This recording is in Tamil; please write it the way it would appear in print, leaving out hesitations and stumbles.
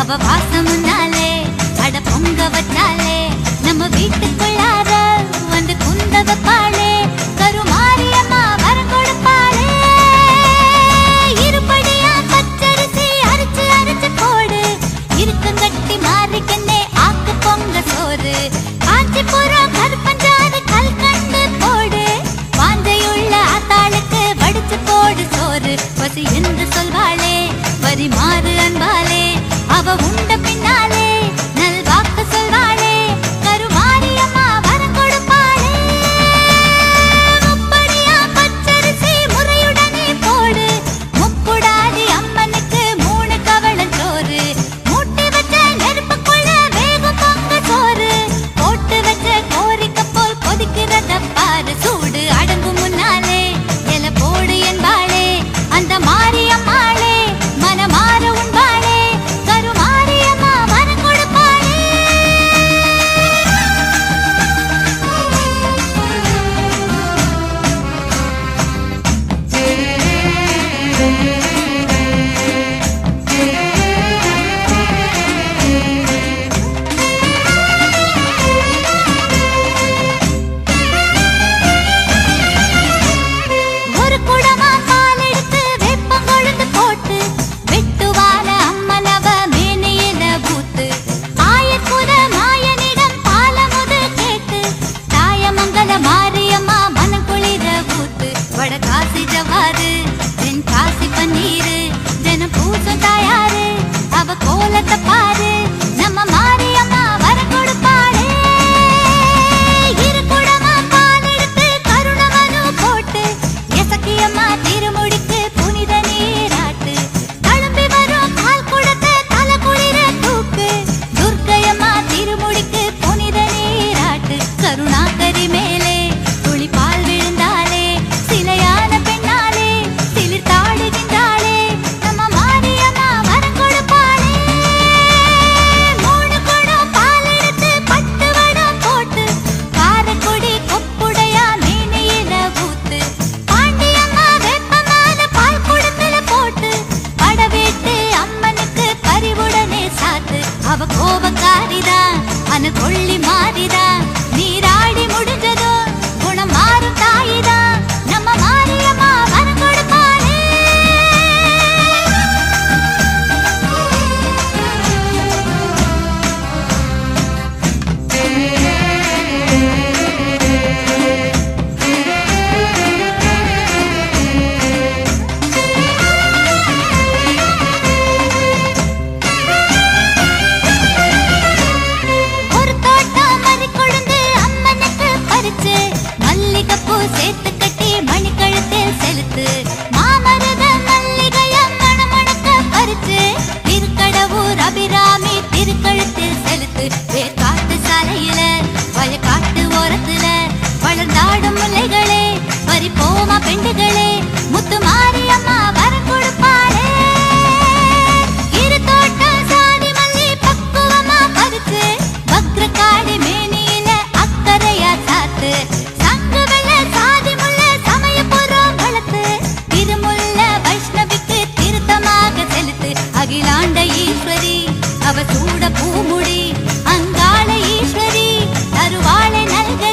அவ வாசம் முன்னாலே அட பொங்க வச்சாலே நம்ம வீட்டுக்குள்ளார வந்து குந்த வைப்பாளே கருமாரியம்மா வரம் கொடுப்பாளே இருபடியா பச்சரிசி அரைச்சு அரைச்சு போடு இருக்கங்கட்டி மாறிக்கண்ணே ஆக்கு பொங்க சோறு காஞ்சிபுரம் கருப்பஞ்சாறு கல்கண்டு போடு வாஞ்சையுள்ள ஆத்தாளுக்கு வடிச்சு போடு சோறு பசி என்று சொல்வாளே பரிமாறு அன்பாலே அவ உண்ட பின்னாலே நல்வாக்கு சொல்வாளே கருமாரியம்மா வரம் கொடுப்பாளே முப்படியா பச்சரிசி முறையுடனே போடு முப்புடாதி அம்மனுக்கு 3 கவளம் சோறு மூட்டி வச்ச நெருப்புக்குள்ள வேகும் பொங்க சோறு போட்டு வச்ச கோரிக்கை போல் கொதிக்கிறத பாரு சூடு அடங்கும் முன்னாலே எல போடு என்பாளே அந்த மாரியம்மாளே மனமாற உண்பாளே கருமாரியம்மா வரம் கொடுப்பாளே ஒரு குடமா பால் எடுத்து வெப்பம் கொழுந்து போட்டு வெட்டுவார அம்மனவ மேனையில பூத்து ஆயக்குற மாயனிடம் பாலமுது கேட்டு தாயமங்கல மாரியம்மா மனம் குளிர பூத்து வடகாசி ஜவாரு தென் காசி பன்னீரு தினம் பூசம் தாயாரு அவ கோலத்தை பாரு நம்ம மாரியம்மா வரம் கொடுப்பாளே இரு குடமா பால் எடுத்து கருணமனு போட்டு எசக்கியம்மா திருமுடிக்கு புனித நீராட்டு தழும்பி வரும் கால் குடத்தை தலை குளிர தூக்கு துர்க்கையம்மா திருமுடிக்கு புனித நீராட்டு கருணாகரி மேலே துளி பால் விழுந்தாலே சிலையான பெண்ணாலே சிலிர் தாடுகின்றாளே நம்ம மாரியம்மா வரம் கொடுப்பாளே 3 குடம் பால் எடுத்து பட்டு வடம் போட்டு காரக்குடி கொப்புடையா மேனையில ஊத்து பாண்டியம்மா வெப்பமான பால் குடத்துல போட்டு படவேட்டு அம்மனுக்கு பரிவுடனே சாத்து அவ கோபக்காரிதான் அன கொள்ளி மாறிதான் நீராடி முடிஞ்சதும் குணம் மாறும் தாயிதான் நம்ம மாரியம்மா வரம் கொடுப்பாளே ஒரு தோட்டம் மறி கொழுந்து அம்மனுக்கு பறிச்சு மல்லிகைப்பூ சேர்த்து கட்டி மணிக்கழுத்தில் செலுத்து மாமருத மல்லிகைய மணமணக்க பறிச்சு திருக்கடவூர் அபிராமி திருக்கழுத்தில் செலுத்து வேர்காட்டு சாலையில வயக்காட்டு ஓரத்துல வளர்ந்தாடும் முல்லைகளே பறிப்போமா பெண்டுகளே முத்து மாரியம்மா வரம் கொடுப்பாளே இரு தோட்டம் சாதி மல்லி பக்குவமா பறிச்சு வக்ரகாளி மேனியில அக்கறையா சாத்து சங்கு வெள்ள சாதி முல்ல சமயபுரம் வளர்த்து திருமுல்ல வைஷ்ணவிக்கு திருத்தமாக செலுத்து அகிலாண்ட ஈஸ்வரி அவ சூட பூமுடி அங்காள ஈஸ்வரி தருவாளை நல்க